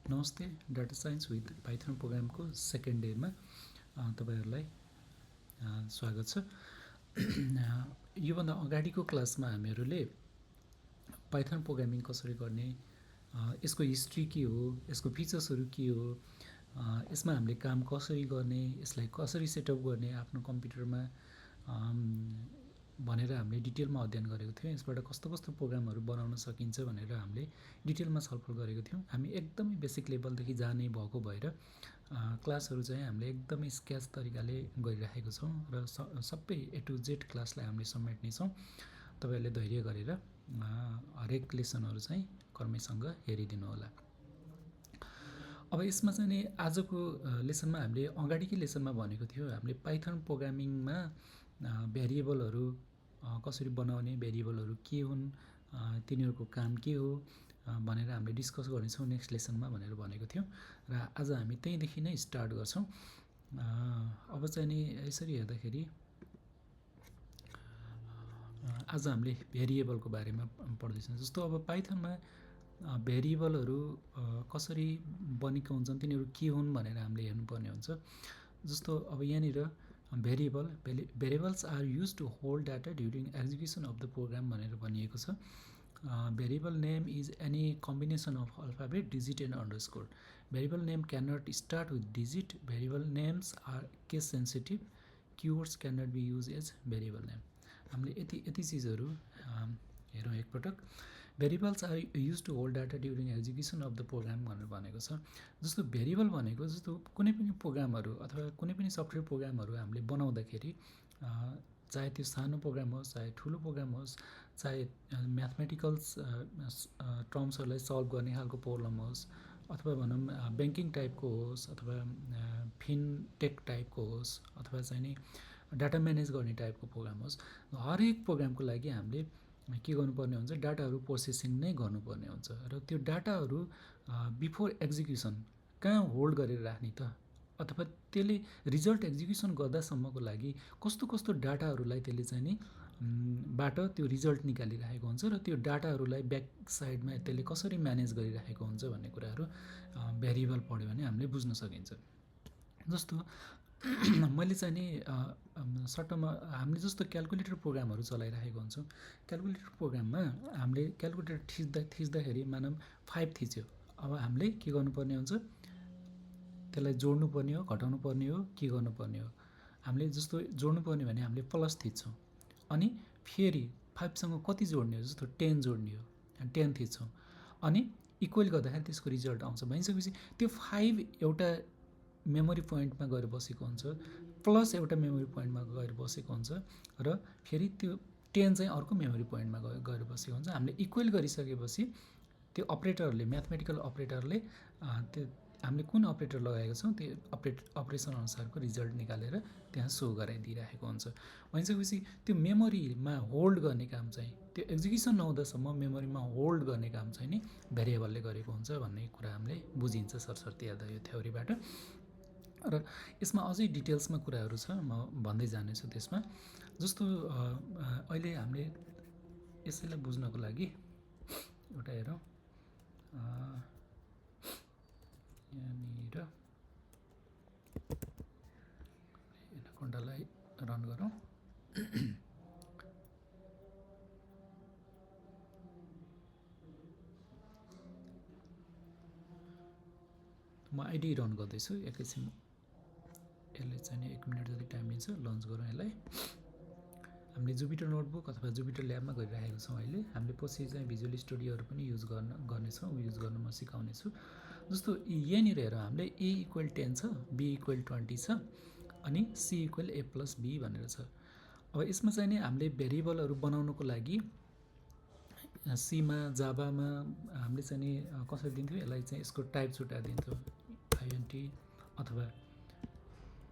नमस्ते, data science with Python प्रोग्रामको second डेमा तपाईहरुलाई स्वागत छ। योभन्दा अगाडिको क्लासमा हामीहरूले पाइथन प्रोग्रामिङ कसरी गर्ने, यसको हिस्ट्री के हो, यसको फिचर्सहरू के हो, यसमा हामीले काम कसरी गर्ने, यसलाई कसरी सेटअप गर्ने आफ्नो कम्प्युटरमा भनेर हामीले डिटेलमा अध्ययन गरेको थियौँ। यसबाट कस्तो कस्तो प्रोग्रामहरू बनाउन सकिन्छ भनेर हामीले डिटेलमा छलफल गरेको थियौँ। हामी एकदमै बेसिक लेभलदेखि जाने भएको भएर क्लासहरू चाहिँ हामीले एकदमै स्केच तरिकाले गरिराखेको छौँ र सबै ए टु जेड क्लासलाई हामीले समेट्नेछौँ। तपाईहरुले धैर्य गरेर हरेक लेसनहरू चाहिँ क्रमैसँग हेरिदिनु होला। अब यसमा चाहिँ नि आजको लेसनमा हामीले अगाडिकै लेसनमा भनेको थियो हामीले पाइथन प्रोग्रामिङमा भेरिएबलहरू कसरी बनाउने, भेरिएबलहरू के हुन्, तिनीहरूको काम के हो भनेर हामीले डिस्कस गर्नेछौँ नेक्स्ट लेसनमा भनेर भनेको थियौँ र आज हामी त्यहीँदेखि नै स्टार्ट गर्छौँ। अब चाहिँ नि यसरी हेर्दाखेरि आज हामीले भेरिएबलको बारेमा पढ्दैछौँ। जस्तो अब पाइथनमा भेरिएबलहरू कसरी बनेको हुन्छन्, तिनीहरू के हुन् भनेर हामीले हेर्नुपर्ने हुन्छ। जस्तो अब यहाँनिर variables are used to hold data during execution of the program भनेर भनिएको छ। Variable name is any combination of alphabet, digit and underscore. Variable name can not start with digit. Variable names are case sensitive. Keywords can not be use as variable name. हामीले यति चिजहरू हेरौँ एकपटक। Variables are used to hold data during execution of the program भनेर भनेको छ। जस्तो variable भनेको जस्तो कुनै पनि प्रोग्रामहरू अथवा कुनै पनि सफ्टवेयर प्रोग्रामहरू हामीले बनाउँदाखेरि चाहे त्यो सानो प्रोग्राम होस्, चाहे ठुलो प्रोग्राम होस्, चाहे म्याथमेटिकल्स टर्म्सहरूलाई सल्भ गर्ने खालको प्रब्लम होस्, अथवा भनौँ ब्याङ्किङ टाइपको होस्, अथवा फिनटेक टाइपको होस्, अथवा चाहिँ नि डाटा म्यानेज गर्ने टाइपको प्रोग्राम होस्, हरेक प्रोग्रामको लागि हामीले के गर्नुपर्ने हुन्छ, डाटाहरू प्रोसेसिङ नै गर्नुपर्ने हुन्छ। र त्यो डाटाहरू बिफोर एक्जिक्युसन कहाँ होल्ड गरेर राख्ने त, अथवा त्यसले रिजल्ट एक्जिक्युसन गर्दासम्मको लागि कस्तो कस्तो डाटाहरूलाई त्यसले चाहिँ नि बाट त्यो रिजल्ट निकालिरहेको हुन्छ र त्यो डाटाहरूलाई ब्याक साइडमा त्यसले कसरी म्यानेज गरिरहेको हुन्छ भन्ने कुराहरू भेरिएबल पढ्यो भने हामीले बुझ्न सकिन्छ। जस्तो मैले चाहिँ नि सर्टमा हामीले जस्तो क्यालकुलेटर प्रोग्रामहरू चलाइरहेको हुन्छौँ। क्यालकुलेटर प्रोग्राममा हामीले क्यालकुलेटर थिच्दाखेरि मानौँ 5 थिच्यो। अब हामीले के गर्नुपर्ने हुन्छ, त्यसलाई जोड्नुपर्ने हो, घटाउनुपर्ने हो, के गर्नुपर्ने हो। हामीले जस्तो जोड्नुपर्ने भने हामीले प्लस थिच्छौँ, अनि फेरि 5सँग कति जोड्ने हो, जस्तो 10 जोड्ने हो, 10 थिच्छौँ, अनि इक्वल गर्दाखेरि त्यसको रिजल्ट आउँछ। भनिसकेपछि त्यो 5 एउटा मेमोरी पोइन्टमा गएर बसेको हुन्छ, प्लस एउटा मेमोरी पोइन्टमा गएर बसेको हुन्छ, र फेरि त्यो 10 चाहिँ अर्को मेमोरी पोइन्टमा गएर बसेको हुन्छ। हामीले इक्वल गरिसकेपछि त्यो अपरेटरले, म्याथमेटिकल अपरेटरले त्यो हामीले कुन अपरेटर लगाएको छौँ त्यो अपरेसन अनुसारको रिजल्ट निकालेर त्यहाँ सो गराइदिइरहेको हुन्छ। भनिसकेपछि त्यो मेमोरीमा होल्ड गर्ने काम चाहिँ, त्यो एक्जिक्युसन नहुँदासम्म मेमोरीमा होल्ड गर्ने काम चाहिँ नि भेरिएबलले गरेको हुन्छ भन्ने कुरा हामीले बुझिन्छ सरसर्ती हेर्दा यो थ्योरीबाट। र यसमा अझै डिटेल्समा कुराहरू छ, म भन्दै जानेछु त्यसमा। जस्तो अहिले हामीले यसैलाई बुझ्नको लागि एउटा हेरौँ, यहाँनिर एनाकोन्डालाई रन गरौँ। म आइडी रन गर्दैछु, एकैछिन यसले चाहिँ 1 मिनट जति टाइम लिन्छ। लन्च गरौँ यसलाई। हामीले जुपिटर नोटबुक अथवा जुपिटर ल्याबमा गरिरहेको छौँ। अहिले हामीले पछि चाहिँ भिजुअल स्टुडियोहरू पनि युज गर्नेछौँ, युज गर्न म सिकाउनेछु। जस्तो यहाँनिर हेरौँ, हामीले a = 10 छ, b = 20 छ, अनि c = a + b भनेर छ। अब यसमा चाहिँ नि हामीले भेरिएबलहरू बनाउनको लागि सीमा, जाभामा हामीले चाहिँ नि कसरी दिन्थ्यो, यसलाई चाहिँ यसको टाइप छुट्याएर दिन्थ्यो, int, अथवा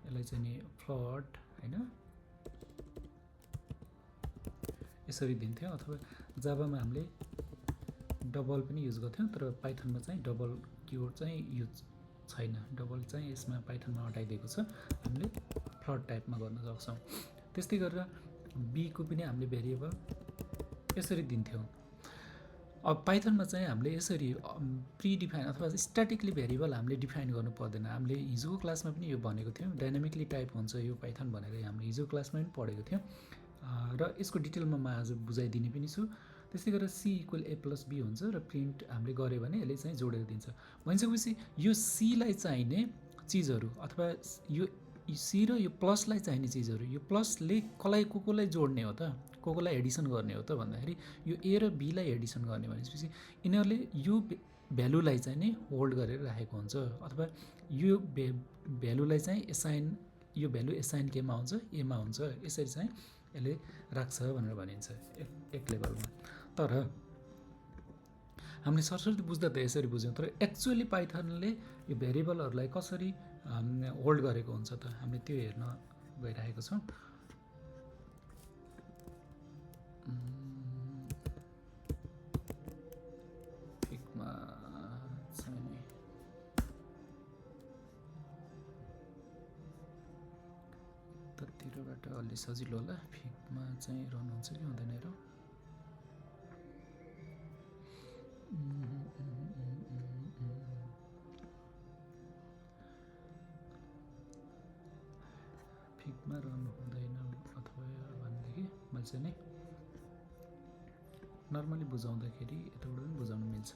यसलाई चाहिँ नि फ्लोट हैन यसरी दिन्थ्यो। अथवा जाभामा हामीले डबल पनि युज गर्थ्यौँ, तर पाइथनमा चाहिँ डबल किवर्ड चाहिँ युज छैन। डबल चाहिँ यसमा पाइथनमा हटाइदिएको छ। हामीले फ्लोट टाइपमा गर्न सक्छौँ। त्यस्तै गरेर b को पनि हामीले भेरिएबल यसरी दिन्थ्यौँ। अब पाइथनमा चाहिँ हामीले यसरी प्रिडिफाइन अथवा स्ट्याटिकली भेरिएबल हामीले डिफाइन गर्नु पर्दैन। हामीले हिजोको क्लासमा पनि यो भनेको थियौँ, डाइनामिकली टाइप हुन्छ यो पाइथन भनेर हामीले हिजो क्लासमा पनि पढेको थियौँ र यसको डिटेलमा म आज बुझाइदिने पनि छु। त्यस्तै गरेर C equal A plus B हुन्छ र प्रिन्ट हामीले गऱ्यो भने यसले चाहिँ जोडेर दिन्छ। भनिसकेपछि यो सीलाई चाहिने चिजहरू अथवा यो सी र यो प्लसलाई चाहिने चिजहरू, यो प्लसले कसलाई जोड्ने हो त, कसलाई एडिसन गर्ने हो त भन्दाखेरि यो ए र बीलाई एडिसन गर्ने भनेपछि यिनीहरूले यो भ्यालुलाई चाहिँ नै होल्ड गरेर राखेको हुन्छ अथवा यो भ्यालुलाई चाहिँ एसाइन, यो भ्यालु एसाइन केमा हुन्छ, एमा हुन्छ, यसरी चाहिँ यसले राख्छ भनेर भनिन्छ एक लेभलमा। तर हामीले सरसर्ती बुझ्दा त यसरी बुझ्यौँ, तर एक्चुअली पाइथनले यो भेरिएबलहरूलाई कसरी होल्ड गरेको हुन्छ त हामीले त्यो हेर्न गइरहेको छौँ। फिगमा चाहिँ यतातिरबाट अलि सजिलो होला, फिगमा चाहिँ रन हुन्छ कि हुँदैन र फिगमा रन हुँदैन अथवा भनेदेखि मैले चाहिँ नि नर्मली बुझाउँदाखेरि यताबाट पनि बुझाउनु मिल्छ।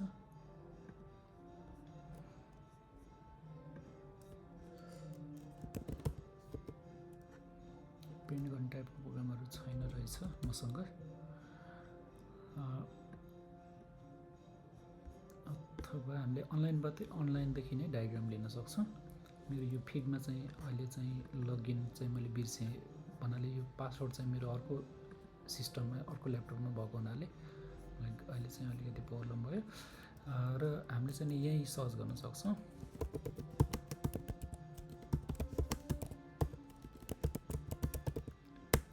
प्रिन्ट गर्ने टाइपको प्रोग्रामहरू छैन रहेछ मसँग, अथवा हामीले अनलाइनदेखि नै डायग्राम लिन सक्छौँ। मेरो यो फिगमा चाहिँ अहिले चाहिँ लगइन चाहिँ मैले बिर्सेँ भन्नाले यो पासवर्ड चाहिँ मेरो अर्को सिस्टममा अर्को ल्यापटपमा भएको हुनाले अहिले चाहिँ अलिकति प्रब्लम भयो र हामीले चाहिँ यहीँ सर्च गर्न सक्छौँ।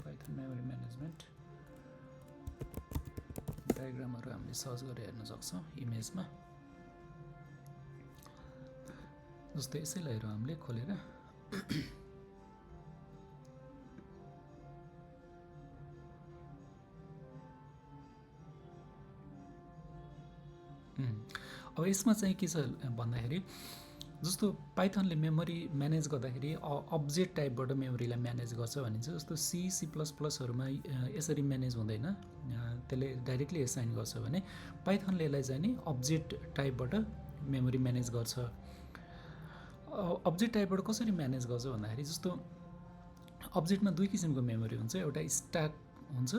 पाइथन मेमोरी म्यानेजमेन्ट डायग्रामहरू हामीले सर्च गरेर हेर्न सक्छौँ इमेजमा। जस्तै यसैलाई हेरौँ हामीले खोलेर, अब यसमा चाहिँ के छ भन्दाखेरि जस्तो पाइथनले मेमोरी म्यानेज गर्दाखेरि अब्जेक्ट टाइपबाट मेमोरीलाई म्यानेज गर्छ भनिन्छ। जस्तो सी प्लस प्लसहरूमा यसरी म्यानेज हुँदैन, त्यसले डाइरेक्टली एसाइन गर्छ भने पाइथनले यसलाई चाहिँ नि अब्जेक्ट टाइपबाट मेमोरी म्यानेज गर्छ। अब्जेक्ट टाइपबाट कसरी म्यानेज गर्छ भन्दाखेरि जस्तो अब्जेक्टमा दुई किसिमको मेमोरी हुन्छ, एउटा स्ट्याक हुन्छ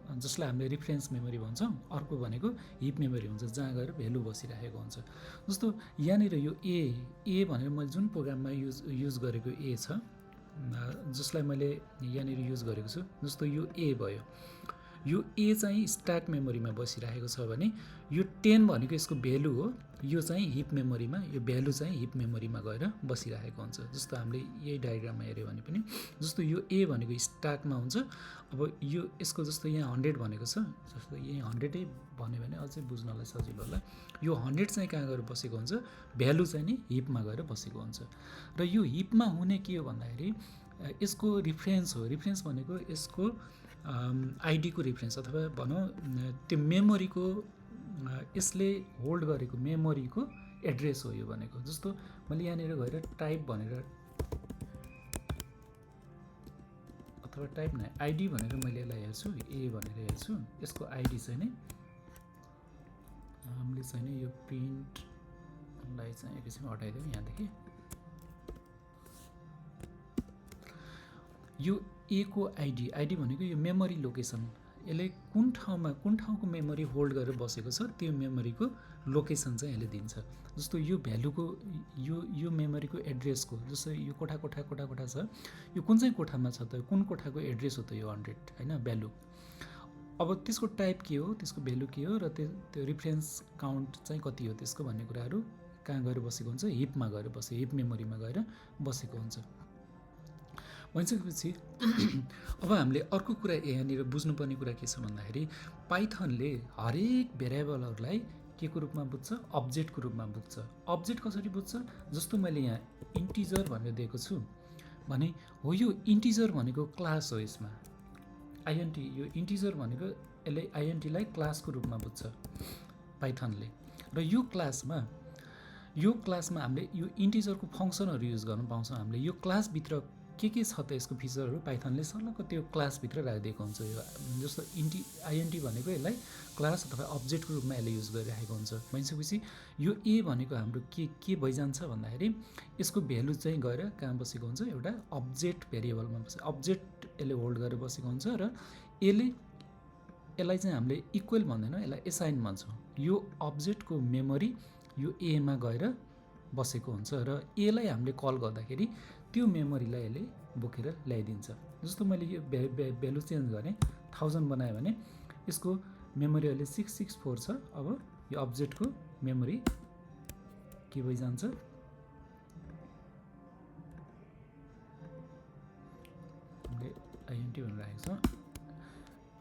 जसलाई हामीले रिफरेन्स मेमोरी भन्छौँ, अर्को भनेको हिप मेमोरी हुन्छ जहाँ गएर भ्यालु बसिरहेको हुन्छ। जस्तो यहाँनिर यो ए भनेर मैले जुन प्रोग्राममा युज गरेको ए छ जसलाई मैले यहाँनिर युज गरेको छु, जस्तो यो ए भयो, यो ए चाहिँ स्ट्याक मेमोरीमा बसिरहेको छ भने यो 10 भनेको यसको भ्यालु हो, यो चाहिँ हिप मेमोरीमा, यो भ्यालु चाहिँ हिप मेमोरीमा गएर बसिरहेको हुन्छ। जस्तो हामीले यही डायग्राममा हेऱ्यो भने पनि जस्तो यो ए भनेको स्ट्याकमा हुन्छ, अब यो यसको जस्तो यहाँ 100 भनेको छ, जस्तो यही 100 भन्यो भने अझै बुझ्नलाई सजिलो होला। यो 100 चाहिँ कहाँ गएर बसेको हुन्छ, भ्यालु चाहिँ नि हिपमा गएर बसेको हुन्छ। र यो हिपमा हुने के हो भन्दाखेरि यसको रिफरेन्स हो, रिफरेन्स भनेको यसको आइडीको रिफरेन्स अथवा भनौँ त्यो मेमोरीको यसले होल्ड गरेको मेमोरीको एड्रेस हो यो भनेको। जस्तो मैले यहाँनिर गएर टाइप भनेर अथवा टाइप न आइडी भनेर मैले यसलाई हेर्छु, ए भनेर हेर्छु, यसको आइडी चाहिँ नि हामीले चाहिँ नि यो प्रिन्टलाई चाहिँ एकैछिन हटाइदिउँ यहाँदेखि। यो ए को आइडी भनेको यो मेमोरी लोकेसन, यसले कुन ठाउँको मेमोरी होल्ड गरेर बसेको छ त्यो मेमोरीको लोकेसन चाहिँ यसले दिन्छ। जस्तो यो भ्यालुको यो मेमोरीको एड्रेसको, जस्तो यो कोठा छ, यो कुन चाहिँ कोठामा छ त, कुन कोठाको एड्रेस हो त यो 100 होइन भ्यालु। अब त्यसको टाइप के हो, त्यसको भ्यालु के हो र त्यो रिफरेन्स काउन्ट चाहिँ कति हो त्यसको भन्ने कुराहरू कहाँ गएर बसेको हुन्छ, हिपमा गएर हिप मेमोरीमा गएर बसेको हुन्छ। भनिसकेपछि अब हामीले अर्को कुरा यहाँनिर बुझ्नुपर्ने कुरा के छ भन्दाखेरि पाइथनले हरेक भेरिएबलहरूलाई के को रूपमा बुझ्छ, अब्जेक्टको रूपमा बुझ्छ। अब्जेक्ट कसरी बुझ्छ, जस्तो मैले यहाँ इन्टिजर भनेर दिएको छु भने हो, यो इन्टिजर भनेको क्लास हो, यसमा आइएनटी, यो इन्टिजर भनेको यसले आइएनटीलाई क्लासको रूपमा बुझ्छ पाइथनले। र यो क्लासमा हामीले यो इन्टिजरको फङ्सनहरू युज गर्न पाउँछौँ। हामीले यो क्लासभित्र के छ त यसको फिचरहरू पाइथनले सर्लक्क त्यो क्लासभित्र राखिदिएको हुन्छ। यो जस्तो आइएनटी भनेको यसलाई क्लास अथवा अब्जेक्टको रूपमा यसले युज गरिराखेको हुन्छ। भनिसकेपछि यो ए भनेको हाम्रो के भइजान्छ भन्दाखेरि यसको भ्यालु चाहिँ गएर कहाँ बसेको हुन्छ, एउटा अब्जेक्ट भेरिएबलमा बसेको, अब्जेक्ट यसले होल्ड गरेर बसेको हुन्छ। र यसलाई चाहिँ हामीले इक्वल भन्दैनौँ, यसलाई एसाइन भन्छौँ। यो अब्जेक्टको मेमोरी यो एमा गएर बसेको हुन्छ र एलाई हामीले कल गर्दाखेरि त्यो मेमोरीलाई यसले बोकेर ल्याइदिन्छ। जस्तो मैले यो भ्यालु चेन्ज गरेँ, 1000 बनाएँ भने यसको मेमोरी अहिले 664 छ। अब यो अब्जेक्टको मेमोरी के भइजान्छ, हामीले आइएनटी भनेर राखेको छ।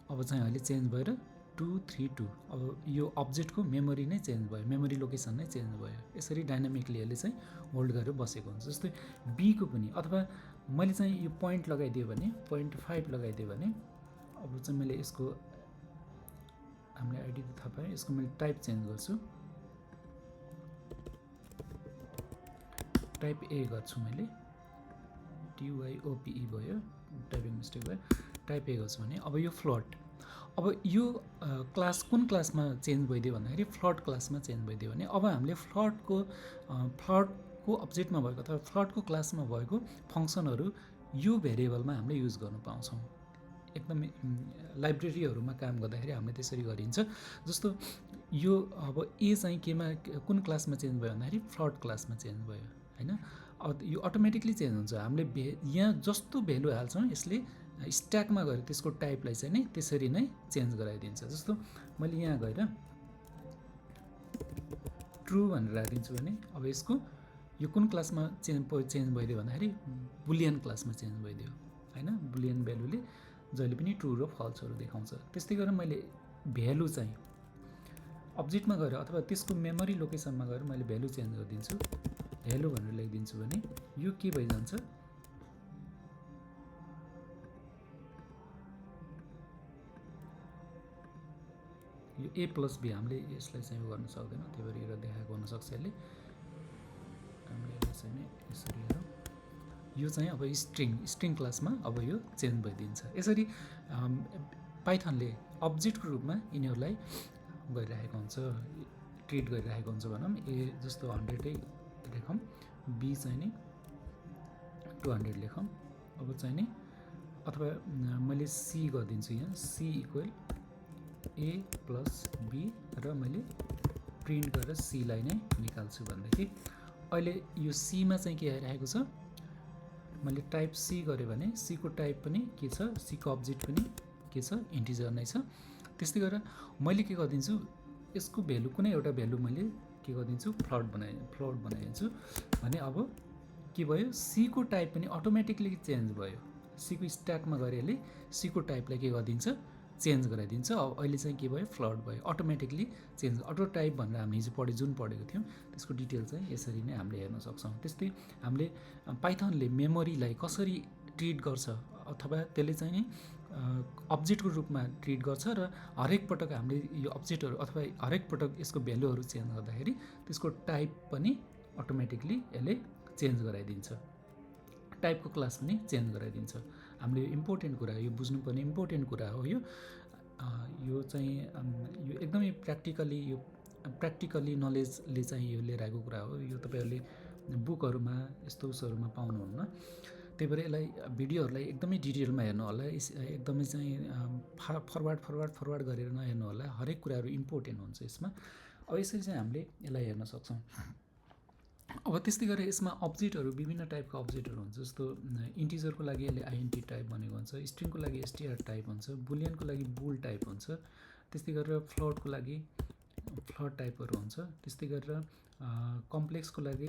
अब चाहिँ अहिले चेन्ज भएर 232, अब यो अब्जेक्टको मेमोरी नै चेन्ज भयो, मेमोरी लोकेसन नै चेन्ज भयो। यसरी डाइनामिकली यसले चाहिँ होल्ड गरेर बसेको हुन्छ। जस्तै बीको पनि, अथवा मैले चाहिँ यो पोइन्ट लगाइदियो भने 0.5 लगाइदियो भने अब चाहिँ मैले यसको हामीले आइडी थाहा पाएँ, यसको मैले टाइप चेन्ज गर्छु, टाइप ए गर्छु मैले, TYOPE भयो, टाइपिङ मिस्टेक भयो, टाइप ए गर्छु भने अब यो फ्लोट, अब यो क्लास कुन क्लासमा चेन्ज भइदियो भन्दाखेरि फ्लोट क्लासमा चेन्ज भइदियो भने अब हामीले फ्लोटको अब्जेक्टमा भएको अथवा फ्लोटको क्लासमा भएको फङ्सनहरू यो भेरिएबलमा हामीले युज गर्न पाउँछौँ। एकदमै लाइब्रेरीहरूमा काम गर्दाखेरि हामीले त्यसरी गरिन्छ। जस्तो यो अब ए चाहिँ केमा कुन क्लासमा चेन्ज भयो भन्दाखेरि फ्लोट क्लासमा चेन्ज भयो हैन। अब यो अटोमेटिकली चेन्ज हुन्छ। हामीले यहाँ जस्तो भ्यालु हाल्छौँ यसले स्ट्याकमा गएर त्यसको टाइपलाई चाहिँ नै त्यसरी नै चेन्ज गराइदिन्छ। जस्तो मैले यहाँ गएर ट्रु भनेर राखिदिन्छु भने अब यसको यो कुन क्लासमा चेन्ज भइदियो भन्दाखेरि बुलियन क्लासमा चेन्ज भइदियो हैन। बुलियन भ्यालुले जहिले पनि ट्रु र फल्सहरू देखाउँछ। त्यस्तै गरेर मैले भ्यालु चाहिँ अब्जेक्टमा गएर अथवा त्यसको मेमोरी लोकेसनमा गएर मैले भ्यालु चेन्ज गरिदिन्छु, भ्यालु भनेर लेखिदिन्छु भने यो के भइजान्छ, यो ए प्लस बी। हामीले यसलाई चाहिँ गर्न सक्दैनौँ, त्यही भएर यो देखाएको हुनसक्छ यसले। हामीले यसलाई चाहिँ यसरी हेरौँ, यो चाहिँ अब स्ट्रिङ क्लासमा अब यो चेन्ज भइदिन्छ। यसरी पाइथनले अब्जेक्टको रूपमा यिनीहरूलाई गरिरहेको हुन्छ, ट्रिट गरिरहेको हुन्छ भनौँ। ए जस्तो 100 लेखौँ, बी चाहिँ नि 200 लेखौँ। अब चाहिँ नि अथवा मैले सी गरिदिन्छु, यहाँ C equal A plus B र मैले प्रिन्ट गरेर सीलाई नै निकाल्छु भनेदेखि अहिले यो सीमा चाहिँ के आइरहेको छ, मैले टाइप सी गरेँ भने सीको टाइप पनि के छ, सीको अब्जेक्ट पनि के छ, इन्टिजर नै छ। त्यस्तै गरेर मैले के गरिदिन्छु, यसको भ्यालु कुनै एउटा भ्यालु मैले के गरिदिन्छु, फ्लोट बनाइदिन्छु भने अब के भयो, सीको टाइप पनि अटोमेटिकली चेन्ज भयो। सीको स्ट्याकमा गएर यसले सीको टाइपलाई के गरिदिन्छ, चेन्ज गराइदिन्छ। अब अहिले चाहिँ के भयो, फ्लोट भयो, अटोमेटिकली चेन्ज। अटो टाइप भनेर हामीले हिजो पढेको थियौँ, त्यसको डिटेल चाहिँ यसरी नै हामीले हेर्न सक्छौँ। त्यस्तै हामीले पाइथनले मेमोरीलाई कसरी ट्रिट गर्छ अथवा त्यसले चाहिँ नि अब्जेक्टको रूपमा ट्रिट गर्छ र हरेक पटक हामीले यो अब्जेक्टहरू अथवा हरेक पटक यसको भ्यालुहरू चेन्ज गर्दाखेरि त्यसको टाइप पनि अटोमेटिकली यसले चेन्ज गराइदिन्छ, टाइपको क्लास पनि चेन्ज गराइदिन्छ। हामीले इम्पोर्टेन्ट कुरा, यो बुझ्नुपर्ने इम्पोर्टेन्ट कुरा हो। यो चाहिँ यो एकदमै प्र्याक्टिकली नलेजले चाहिँ यो लिएर आएको कुरा हो। यो तपाईँहरूले बुकहरूमा यस्तो उसहरूमा पाउनुहुन्न। त्यही भएर यसलाई भिडियोहरूलाई एकदमै डिटेलमा हेर्नु होला, एकदमै चाहिँ फरवार्ड गरेर नहेर्नु होला। हरेक कुराहरू इम्पोर्टेन्ट हुन्छ यसमा। अब यसरी चाहिँ हामीले यसलाई हेर्न सक्छौँ। अब त्यस्तै गरेर यसमा अब्जेक्टहरू विभिन्न टाइपको अब्जेक्टहरू हुन्छ। जस्तो इन्टिजरको लागि यसले आइएनटी टाइप भनेको हुन्छ, स्ट्रिङको लागि एसटीआर टाइप हुन्छ, बुलियनको लागि बुल टाइप हुन्छ, त्यस्तै गरेर फ्लोटको लागि फ्लोट टाइपहरू हुन्छ, त्यस्तै गरेर कम्प्लेक्सको लागि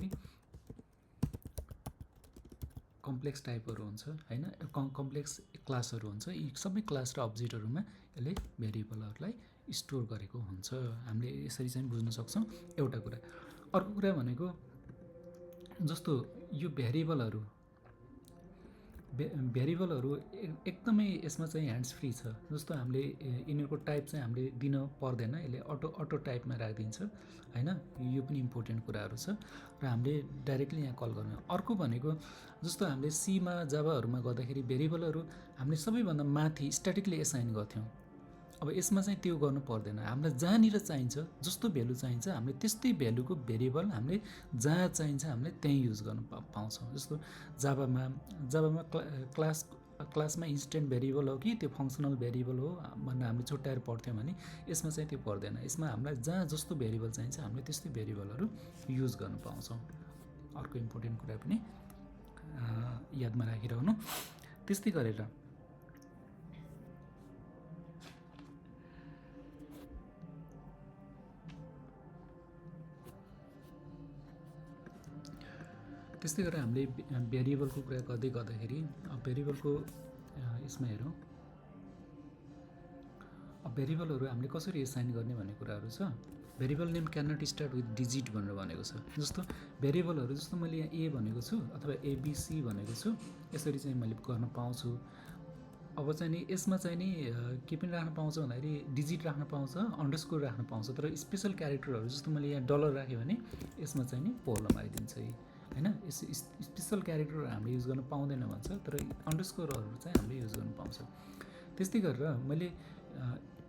कम्प्लेक्स टाइपहरू हुन्छ हैन, कम्प्लेक्स क्लासहरू हुन्छ। यी सबै क्लास र अब्जेक्टहरूमा यसले भेरिएबलहरूलाई स्टोर गरेको हुन्छ। हामीले यसरी चाहिँ बुझ्न सक्छौँ एउटा कुरा। अर्को कुरा भनेको जस्तो यो भेरिएबलहरू भेरिएबलहरू एकदमै यसमा चाहिँ ह्यान्ड्स फ्री छ। जस्तो हामीले यिनीहरूको टाइप चाहिँ हामीले दिन पर्दैन, यसले अटो टाइपमा राखिदिन्छ होइन। यो पनि इम्पोर्टेन्ट कुराहरू छ र हामीले डाइरेक्टली यहाँ कल गर्नु। अर्को भनेको जस्तो हामीले सीमा जाभाहरूमा गर्दाखेरि भेरिएबलहरू हामीले सबैभन्दा माथि स्ट्याटिकली एसाइन गर्थ्यौँ। अब यसमा चाहिँ त्यो गर्नु पर्दैन। हामीलाई जहाँनिर चाहिन्छ, जस्तो भेल्यु चाहिन्छ, हामीले त्यस्तै भेल्युको भेरिएबल हामीले जहाँ चाहिन्छ हामीले त्यहीँ युज गर्न पाउँछौँ। जस्तो जाभामा क्लासमा इन्स्टेन्ट भेरिएबल हो कि त्यो फङ्सनल भेरिएबल हो भनेर हामीले छुट्याएर पढ्थ्यौँ भने यसमा चाहिँ त्यो पर्दैन। यसमा हामीलाई जहाँ जस्तो भेरिएबल चाहिन्छ हामीले त्यस्तै भेरिएबलहरू युज गर्न पाउँछौँ। अर्को इम्पोर्टेन्ट कुरा पनि यादमा राखिरहनु। त्यस्तै गरेर त्यस्तै गरेर हामीले भेरिएबलको कुरा गर्दै गर्दाखेरि भेरिएबलको यसमा हेरौँ। भेरिएबलहरू हामीले कसरी एसाइन गर्ने भन्ने कुराहरू छ। Variable name can not start with digit भनेर भनेको छ। जस्तो भेरिएबलहरू जस्तो मैले यहाँ ए भनेको छु अथवा एबिसी भनेको छु, यसरी चाहिँ मैले गर्न पाउँछु। अब चाहिँ नि यसमा चाहिँ नि के पनि राख्न पाउँछ भन्दाखेरि डिजिट राख्न पाउँछ, अन्डरस्कोर राख्न पाउँछ। तर स्पेसल क्यारेक्टरहरू जस्तो मैले यहाँ डलर राखेँ भने यसमा चाहिँ नि पोलम आइदिन्छ होइन। यस स्पेसल क्यारेक्टरहरू हामीले युज गर्न पाउँदैन भन्छ, तर अन्डरस्कोरहरू चाहिँ हामीले युज गर्न पाउँछ। त्यस्तै गरेर मैले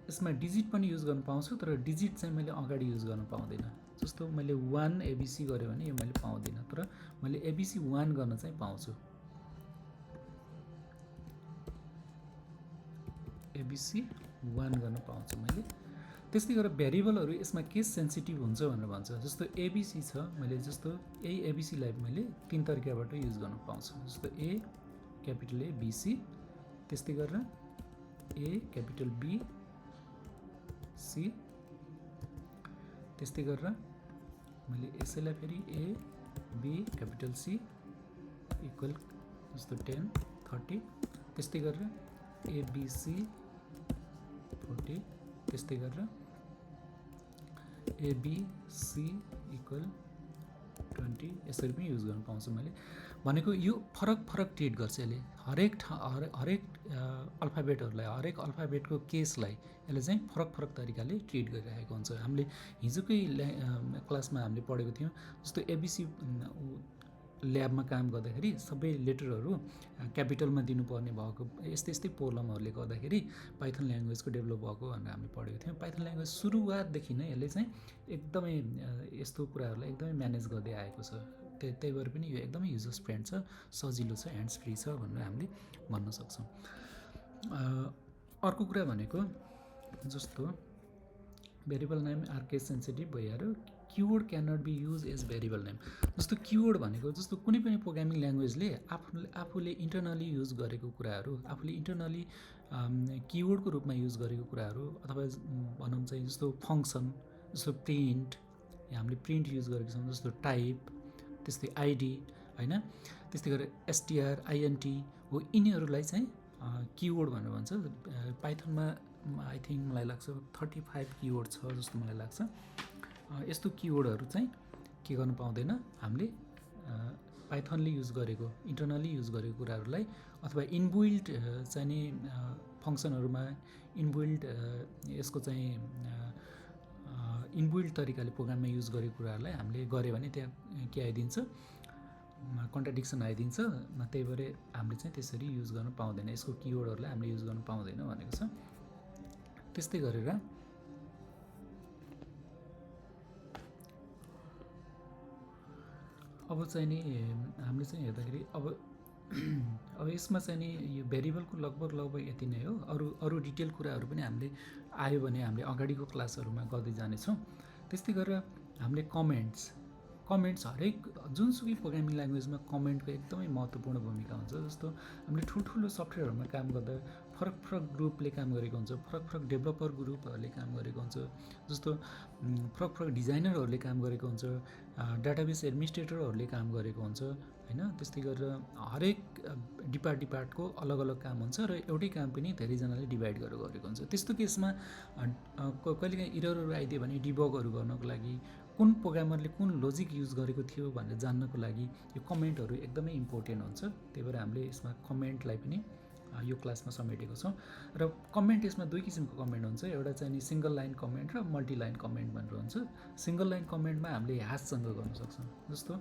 यसमा डिजिट पनि युज गर्न पाउँछु, तर डिजिट चाहिँ मैले अगाडि युज गर्न पाउँदिनँ। जस्तो मैले 1 एबिसी गरेँ भने यो मैले पाउँदिनँ, तर मैले एबिसी 1 गर्न चाहिँ पाउँछु। एबिसी 1 गर्न पाउँछु मैले। त्यस्तै गरेर भेरिएबलहरू यसमा केस सेन्सिटिभ हुन्छ भनेर भन्छ। जस्तो एबिसी छ, मैले जस्तो यही एबिसीलाई मैले 3 तरिकाबाट युज गर्न पाउँछु। जस्तो ए क्यापिटल ए बिसी, त्यस्तै गरेर ए क्यापिटल बी सी, त्यस्तै गरेर मैले यसैलाई फेरि A B capital C equal जस्तो 10 30, त्यस्तै गरेर एबिसी 40, त्यस्तै गरेर एबिसी इक्वल 20 यसरी पनि युज गर्न पाउँछु मैले। भनेको यो फरक ट्रिट गर्छ यसले हरेक अल्फाबेटहरूलाई, हरेक अल्फाबेटको केसलाई यसले चाहिँ फरक तरिकाले ट्रिट गरिरहेको हुन्छ। हामीले हिजोकै क्लासमा हामीले पढेको थियौँ। जस्तो एबिसी ल्याबमा काम गर्दाखेरि सबै लेटरहरू क्यापिटलमा दिनुपर्ने भएको यस्तै प्रब्लमहरूले गर्दाखेरि पाइथन ल्याङ्ग्वेजको डेभलप भएको भनेर हामीले पढेको थियौँ। पाइथन ल्याङ्ग्वेज सुरुवातदेखि नै यसले चाहिँ एकदमै यस्तो कुराहरूलाई एकदमै म्यानेज गर्दै आएको छ। त्यही भएर पनि यो एकदमै युजर्स फ्रेन्ड छ, सजिलो छ, ह्यान्ड्स फ्री छ भनेर हामीले भन्न सक्छौँ। अर्को कुरा भनेको जस्तो variable name are case sensitive भइहाल्यो। Keyword can not be use as variable name. जस्तो कीवर्ड भनेको जस्तो कुनै पनि प्रोग्रामिङ ल्याङ्ग्वेजले आफूले इन्टरनली युज गरेको कुराहरू, आफूले इन्टरनली कीवर्डको रूपमा युज गरेको कुराहरू, अथवा भनौँ चाहिँ जस्तो फङ्सन, जस्तो प्रिन्ट, हामीले प्रिन्ट युज गरेको छौँ, जस्तो टाइप, त्यस्तै आइडी होइन, त्यस्तै गरेर एसटिआर आइएनटी हो, यिनीहरूलाई चाहिँ कीवर्ड भनेर भन्छ। पाइथनमा आई थिङ्क मलाई लाग्छ 35 कीवर्ड छ जस्तो मलाई लाग्छ। यस्तो कीवर्डहरू चाहिँ के गर्न पाउँदैन हामीले पाइथनले युज गरेको, इन्टरनली युज गरेको कुराहरूलाई अथवा इनबिल्ट चाहिँ नि फङ्सनहरूमा इनबिल्ट यसको चाहिँ इनबिल्ट तरिकाले प्रोग्राममा युज गरेको कुराहरूलाई हामीले गऱ्यो भने त्यहाँ के आइदिन्छ, कन्ट्राडिक्सन आइदिन्छ। त्यही भएर हामीले चाहिँ त्यसरी युज गर्न पाउँदैन, यसको कीवर्डहरूलाई हामीले युज गर्न पाउँदैन भनेको छ। त्यस्तै गरेर अब चाहिँ नि हामीले चाहिँ हेर्दाखेरि अब यसमा चाहिँ नि यो भेरिएबलको लगभग यति नै हो। अरू डिटेल कुराहरू पनि हामीले आयो भने हामीले अगाडिको क्लासहरूमा गर्दै जानेछौँ। त्यस्तै गरेर हामीले कमेन्ट्स हरेक जुनसुकै प्रोग्रामिङ ल्याङ्ग्वेजमा कमेन्टको एकदमै महत्त्वपूर्ण भूमिका हुन्छ। जस्तो हामीले ठुल्ठुलो सफ्टवेयरहरूमा काम गर्दा फरक ग्रुपले काम गरेको हुन्छ, फरक डेभलपर ग्रुपहरूले काम गरेको हुन्छ, जस्तो फरक डिजाइनरहरूले काम गरेको हुन्छ, डाटाबेस एडमिनिस्ट्रेटरहरूले काम गरेको हुन्छ होइन। त्यस्तै गरेर हरेक डिपार्टको अलग काम हुन्छ र एउटै काम पनि धेरैजनाले डिभाइड गरेर गरेको हुन्छ। त्यस्तो केसमा कहिलेकाहीँ इररहरू आइदियो भने डिबगहरू गर्नको लागि कुन प्रोग्रामरले कुन लजिक युज गरेको थियो भनेर जान्नको लागि यो कमेन्टहरू एकदमै इम्पोर्टेन्ट हुन्छ। त्यही भएर हामीले यसमा कमेन्टलाई पनि यो क्लासमा समेटेको छौँ। र कमेन्ट यसमा दुई किसिमको कमेन्ट हुन्छ, एउटा चाहिँ नि सिङ्गल लाइन कमेन्ट र मल्टी लाइन कमेन्ट भनेर हुन्छ। सिङ्गल लाइन कमेन्टमा हामीले ह्याससँग गर्न सक्छौँ। जस्तो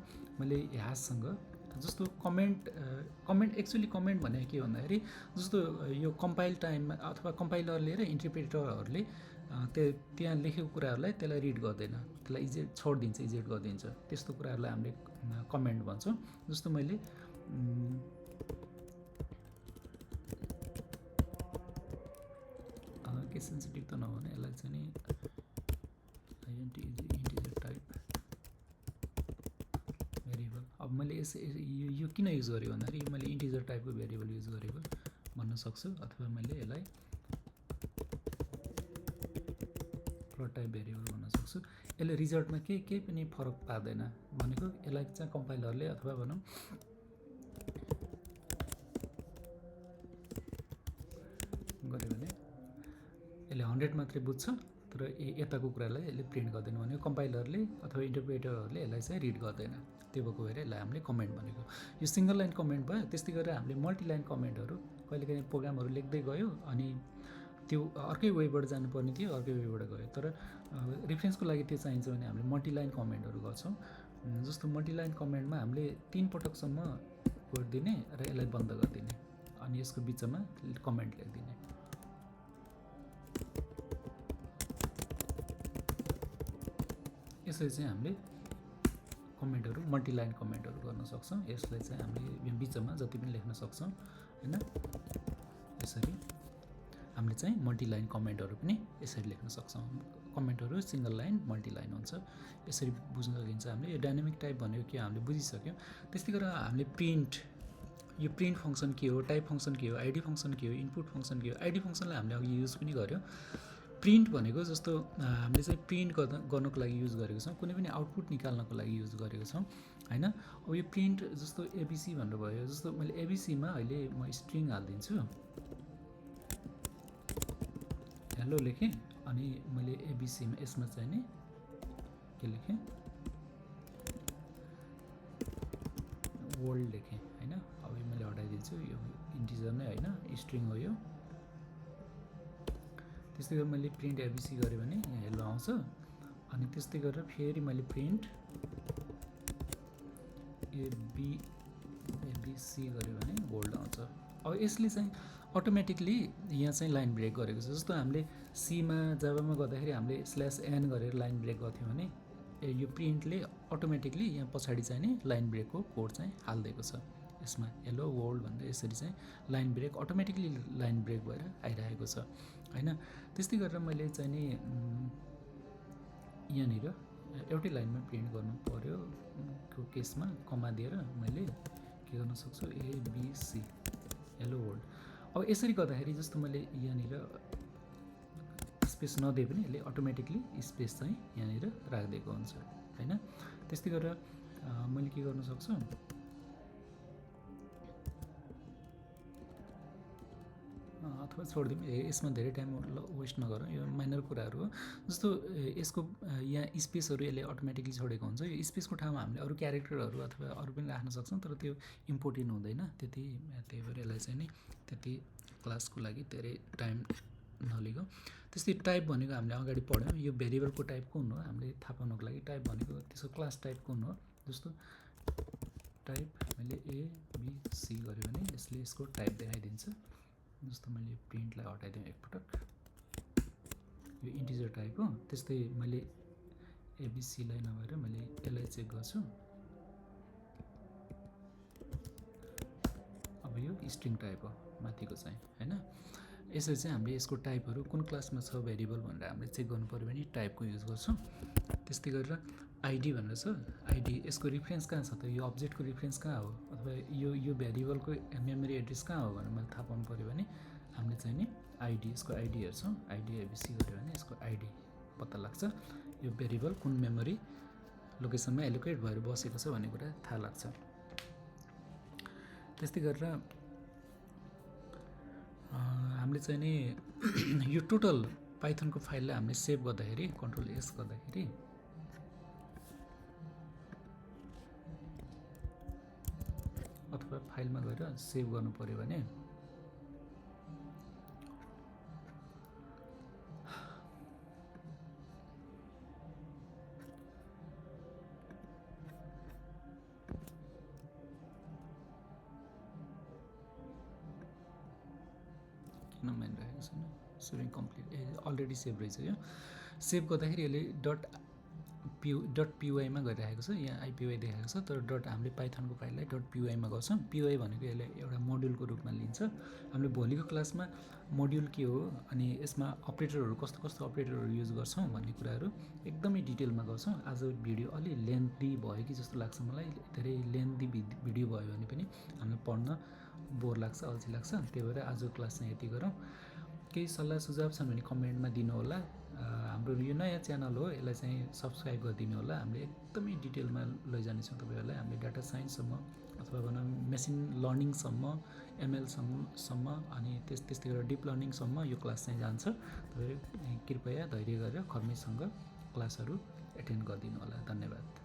मैले ह्याससँग जस्तो कमेन्ट एक्चुअली कमेन्ट भनेको के भन्दाखेरि जस्तो यो कम्पाइल टाइममा अथवा कम्पाइलरले र इन्टरप्रेटरहरूले त्यहाँ लेखेको कुराहरूलाई त्यसलाई रिड गर्दैन, त्यसलाई इजेक्ट छोडिदिन्छ, इजेक्ट गरिदिन्छ। त्यस्तो कुराहरूलाई हामीले कमेन्ट भन्छौँ। जस्तो मैले के सेन्सिटिभ त नभने यसलाई चाहिँ नि इन्टिजर टाइप भेरिएबल। अब मैले यो किन युज गरेँ भन्दाखेरि मैले इन्टिजर टाइपको भेरिएबल युज गरेको भन्न सक्छु, अथवा मैले यसलाई फ्लोट टाइप भेरिएबल भन्न सक्छु। यसले रिजल्टमा केही पनि फरक पार्दैन। भनेको यसलाई चाहिँ कम्पाइलरले अथवा भनौँ गऱ्यो भने यसले 100 मात्रै बुझ्छ, तर यताको कुरालाई यसले प्रिन्ट गर्दैन। भनेको कम्पाइलरले अथवा इन्टरप्रेटरहरूले यसलाई चाहिँ रिड गर्दैन। त्यो भएको भएर यसलाई हामीले कमेन्ट भनेको। यो सिङ्गल लाइन कमेन्ट भयो। त्यस्तै गरेर हामीले मल्टी लाइन कमेन्टहरू कहिलेकाहीँ प्रोग्रामहरू लेख्दै गयो अनि त्यो अर्कै वेबाट जानुपर्ने थियो, अर्कै वेबाट गयो। तर रिफरेन्सको लागि त्यो चाहिन्छ भने हामीले मल्टी लाइन कमेन्टहरू गर्छौँ। जस्तो मल्टी लाइन कमेन्टमा हामीले 3 पटकसम्म कोड दिने र यसलाई बन्द गरिदिने, अनि यसको बिचमा कमेन्ट लेखिदिने। यसरी चाहिँ हामीले कमेन्टहरू मल्टी लाइन कमेन्टहरू गर्न सक्छौँ। यसलाई चाहिँ हामीले बिचमा जति पनि लेख्न सक्छौँ हैन। यसरी हामीले चाहिँ मल्टी लाइन कमेन्टहरू पनि यसरी लेख्न सक्छौँ। कमेन्टहरू सिङ्गल लाइन मल्टी लाइन हुन्छ। यसरी बुझ्न सकिन्छ। हामीले यो डाइनामिक टाइप भनेको के हामीले बुझिसक्यौँ। त्यस्तै गरेर हामीले यो प्रिन्ट फङ्सन के हो, टाइप फङ्सन के हो, आइडी फङ्सन के हो, इनपुट फङ्सन के हो। आइडी फङ्सनलाई हामीले अघि युज पनि गर्यो। प्रिन्ट भनेको जस्तो हामीले चाहिँ प्रिन्ट गर्नको लागि युज गरेको छौँ, कुनै पनि आउटपुट निकाल्नको लागि युज गरेको छौँ हैन। अब यो प्रिन्ट जस्तो एबिसी भनेर भयो। जस्तो मैले एबिसीमा अहिले म स्ट्रिङ हालिदिन्छु, हेलो लेखेँ, अनि मैले एबिसीमा यसमा चाहिँ नि के लेखेँ, वर्ल्ड लेखेँ हैन। अब मैले हटाइदिन्छु, यो इन्टिजर नै हैन, स्ट्रिङ हो यो। त्यस्तै गरेर मैले प्रिन्ट एबिसी गरेँ भने यहाँ हेलो आउँछ। अनि त्यस्तै गरेर फेरि मैले प्रिन्ट एबिसी गरेँ भने वर्ल्ड आउँछ। अब यसले चाहिँ अटोमेटिकली यहाँ चाहिँ लाइन ब्रेक गरेको छ। जस्तो हामीले सीमा जाभामा गर्दाखेरि हामीले /n गरेर लाइन ब्रेक गर्थ्यौँ भने यो प्रिन्टले अटोमेटिकली यहाँ पछाडि चाहिँ नि लाइन ब्रेकको कोड चाहिँ हालिदिएको छ। यसमा हेलो वर्ल्ड भन्दा यसरी चाहिँ line break automatically line break भएर आइरहेको छ हैन। त्यस्तै गरेर मैले चाहिँ नि यहाँनिर एउटै लाइनमा प्रिन्ट गर्नु पर्यो को केसमा कमा दिएर मैले के गर्न सक्छु, एबिसी हेलो वर्ल्ड। अब यसरी गर्दाखेरि जस्तो मैले यहाँनिर स्पेस नदिए पनि यसले अटोमेटिकली स्पेस चाहिँ यहाँनिर राखिदिएको हुन्छ हैन। त्यस्तै गरेर मैले के गर्न सक्छु, अथवा छोडिदिउँ। यसमा धेरै टाइम वेस्ट नगरौँ, यो माइनर कुराहरू हो। जस्तो यसको यहाँ स्पेसहरू यसले अटोमेटिकली छोडेको हुन्छ। यो स्पेसको ठाउँमा हामीले अरू क्यारेक्टरहरू अथवा अरू पनि राख्न सक्छौँ, तर त्यो इम्पोर्टेन्ट हुँदैन त्यति। त्यही भएर यसलाई चाहिँ नि त्यति क्लासको लागि धेरै टाइम नलिगौँ। त्यस्तै टाइप भनेको हामीले अगाडि पढ्यौँ। यो भेरिएबलको टाइप कुन हो हामीले थाहा पाउनको लागि टाइप भनेको त्यसको क्लास टाइप कुन हो। जस्तो टाइप मैले एबिसी गरेँ भने यसले यसको टाइप देखाइदिन्छ। जस्तो मैले प्रिन्टलाई हटाइदिउँ एकपटक, यो इन्टिजर टाइप हो। त्यस्तै मैले एबिसीलाई नभएर मैले यसलाई चेक गर्छु। अब यो स्ट्रिङ टाइप हो माथिको चाहिँ हैन। यसरी चाहिँ हामीले यसको टाइपहरू कुन क्लासमा छ भेरिएबल भनेर हामीले चेक गर्नु पर्यो भने टाइपको युज गर्छौँ। त्यस्तै गरेर आइडी भनेर छ। आइडी यसको रिफरेन्स कहाँ छ त, यो अब्जेक्टको रिफरेन्स कहाँ हो, अथवा यो भेरिएबलको मेमोरी एड्रेस कहाँ हो भनेर मैले थाहा पाउनु पर्यो भने हामीले चाहिँ नि आइडी, यसको आइडी हेर्छौँ। आइडी एबिसी गऱ्यो भने यसको आइडी पत्ता लाग्छ। यो भेरिएबल कुन मेमोरी लोकेसनमा एलोकेट भएर बसेको छ भन्ने कुरा थाहा लाग्छ। त्यस्तै गरेर हामीले चाहिँ नि यो टोटल पाइथनको फाइललाई हामीले सेभ गर्दाखेरि कन्ट्रोल एस गर्दाखेरि अथवा फाइलमा गएर सेभ गर्नु पऱ्यो भने किन मेन रहेको छैन सेभिङ कम्प्लिट अलरेडी सेभ रहेछ यो सेभ गर्दाखेरि यसले डट पिवाईमा गरिरहेको छ यहाँ आइपिवाई देखाएको छ तर डट हामीले पाइथनको फाइललाई डट पिवाईमा गर्छौँ पिवाई भनेको यसले एउटा मोड्युलको रूपमा लिन्छ हामीले भोलिको क्लासमा मोड्युल के हो अनि यसमा अपरेटरहरू कस्तो कस्तो अपरेटरहरू युज गर्छौँ भन्ने कुराहरू एकदमै डिटेलमा गर्छौँ आज भिडियो अलि लेन्थी भयो कि जस्तो लाग्छ मलाई धेरै लेन्थी भिडियो भयो भने पनि हामीलाई पढ्न बोर लाग्छ अल्छी लाग्छ त्यही भएर आजको क्लास चाहिँ यति गरौँ केही सल्लाह सुझाव छन् भने कमेन्टमा दिनु होला हाम्रो यो नयाँ च्यानल हो यसलाई चाहिँ सब्सक्राइब गरिदिनु होला हामीले एकदमै डिटेलमा लैजानेछौँ तपाईँहरूलाई हामीले डाटा साइन्ससम्म अथवा भनौँ मेसिन लर्निङसम्म एमएलसम्म अनि त्यस्तै गरेर डिप लर्निङसम्म यो क्लास चाहिँ जान्छ तपाईँहरू कृपया धैर्य गरेर खर्मीसँग क्लासहरू एटेन्ड गरिदिनु होला धन्यवाद।